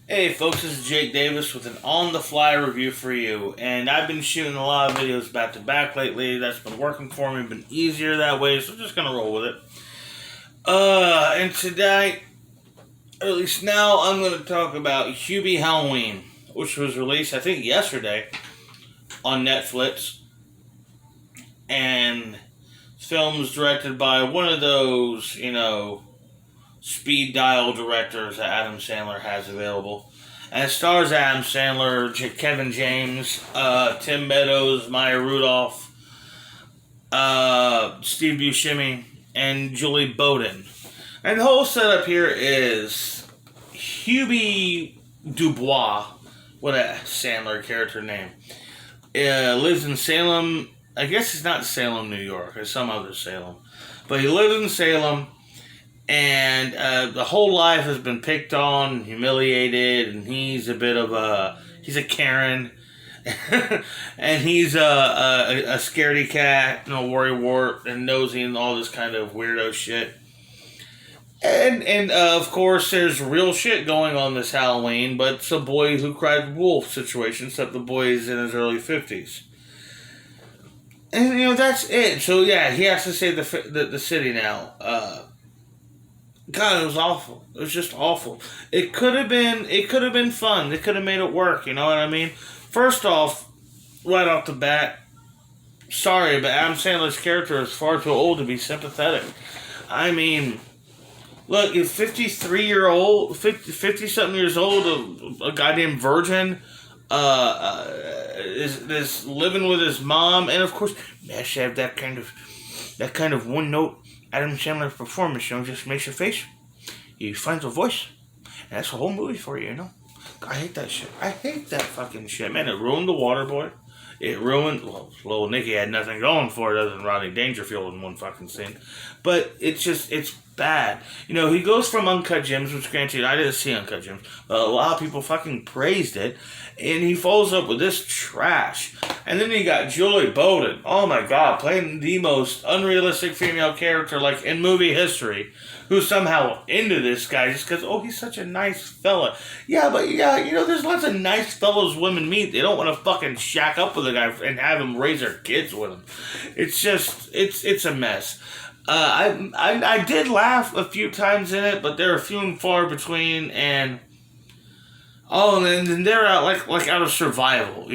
Hey folks, this is Jake Davis with an on-the-fly review for you, and I've been shooting a lot of videos back to back lately. That's been working for me, been easier that way, so I'm just gonna roll with it. And today, or at least now, I'm gonna talk about Hubie Halloween, which was released I think yesterday on Netflix, and film's directed by one of those, speed dial directors that Adam Sandler has available. And it stars Adam Sandler, Kevin James, Tim Meadows, Maya Rudolph, Steve Buscemi, and Julie Bowden. And the whole setup here is Hubie Dubois, what a Sandler character name, lives in Salem. I guess it's not Salem, New York. It's some other Salem. But he lives in Salem, and the whole life has been picked on and humiliated, and he's a bit of he's a Karen, and he's a scaredy cat, worrywart, and nosy, and all this kind of weirdo shit. And of course, there's real shit going on this Halloween, but it's a boy who cried wolf situation, except the boy is in his early 50s. And, that's it. So, yeah, he has to save the city now. God, it was awful. It was just awful. It could have been fun. They could have made it work, you know what I mean? First off, right off the bat, sorry, but Adam Sandler's character is far too old to be sympathetic. I mean, look, if 50-something years old, a goddamn virgin, is living with his mom, and of course, has to have that kind of one note Adam Sandler performance, just makes your face. He finds a voice, and that's the whole movie for you, I hate that shit. I hate that fucking shit, man. It ruined The Waterboy. It ruined. Well, little Nicky had nothing going for it other than Rodney Dangerfield in one fucking scene, but it's bad. He goes from Uncut Gems, which granted I didn't see Uncut Gems, but a lot of people fucking praised it, and he follows up with this trash. And then you got Julie Bowden. Oh my god, playing the most unrealistic female character like in movie history, who's somehow into this guy just because, he's such a nice fella. Yeah, but there's lots of nice fellows women meet. They don't want to fucking shack up with a guy and have him raise their kids with him. It's just, it's a mess. I did laugh a few times in it, but they're few and far between, and and then they're out like out of survival,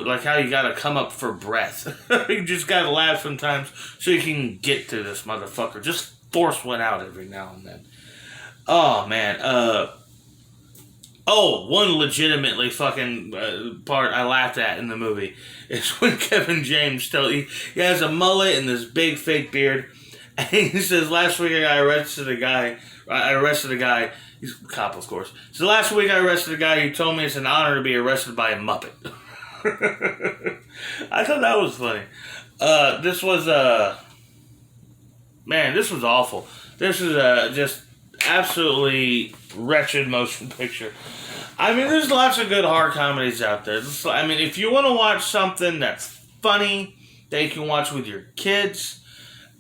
like how you gotta come up for breath. You just gotta laugh sometimes so you can get to this motherfucker. Just force one out every now and then. Oh man. One legitimately fucking part I laughed at in the movie is when Kevin James he has a mullet and this big fake beard. And he says, last week I arrested a guy. He's a cop, of course. So last week I arrested a guy who told me it's an honor to be arrested by a Muppet. I thought that was funny. This was awful. This is just absolutely wretched motion picture. I mean, there's lots of good horror comedies out there. I mean, if you want to watch something that's funny, that you can watch with your kids,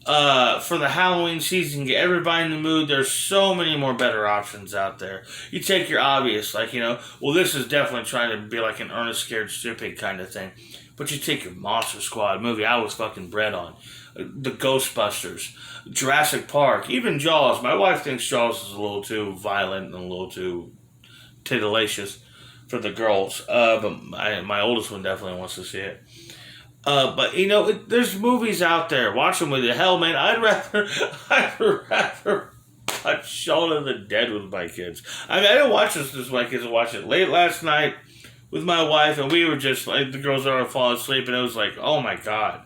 for the Halloween season, get everybody in the mood, there's so many more better options out there. You take your obvious, this is definitely trying to be like an Ernest Scared Stupid kind of thing. But you take your Monster Squad movie I was fucking bred on. The Ghostbusters, Jurassic Park, even Jaws. My wife thinks Jaws is a little too violent and a little too titillacious for the girls. But my oldest one definitely wants to see it. But there's movies out there. Watch them with you. Hell, man, I'd rather watch Shaun of the Dead with my kids. I mean, I didn't watch this with my kids. I watched it late last night with my wife, and we were just like, the girls are falling asleep, and it was like, oh my god,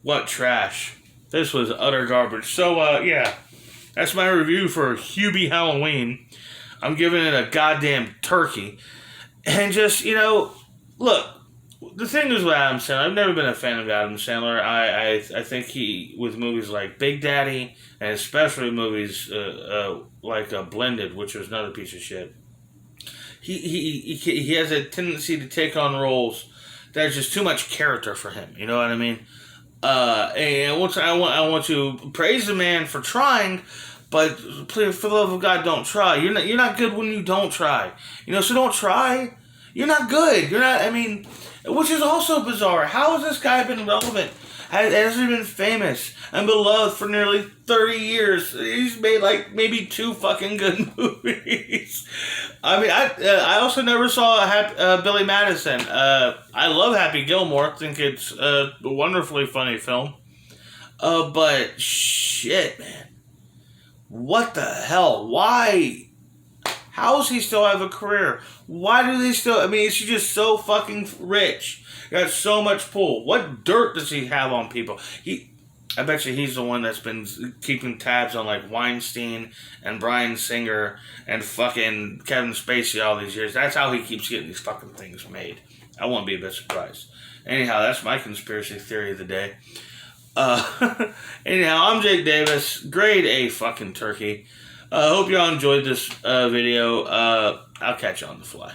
what trash! This was utter garbage. So, yeah, that's my review for Hubie Halloween. I'm giving it a goddamn turkey, and just look. The thing is with Adam Sandler, I've never been a fan of Adam Sandler. I think he, with movies like Big Daddy, and especially movies like Blended, which was another piece of shit, he has a tendency to take on roles that are just too much character for him. You know what I mean? And I want to praise the man for trying, But please, for the love of God, don't try. You're not good when you don't try. So don't try. You're not good. You're not. I mean, which is also bizarre. How has this guy been relevant? Has he been famous and beloved for nearly 30 years? He's made like maybe 2 fucking good movies. I mean, I also never saw Billy Madison. I love Happy Gilmore. I think it's a wonderfully funny film. But shit, man. What the hell? Why? How does he still have a career? Why do they still... I mean, is he just so fucking rich? Got so much pull. What dirt does he have on people? I bet you he's the one that's been keeping tabs on, like, Weinstein and Bryan Singer and fucking Kevin Spacey all these years. That's how he keeps getting these fucking things made. I won't be a bit surprised. Anyhow, that's my conspiracy theory of the day. Anyhow, I'm Jake Davis. Grade A fucking turkey. Hope y'all enjoyed this video. I'll catch you on the fly.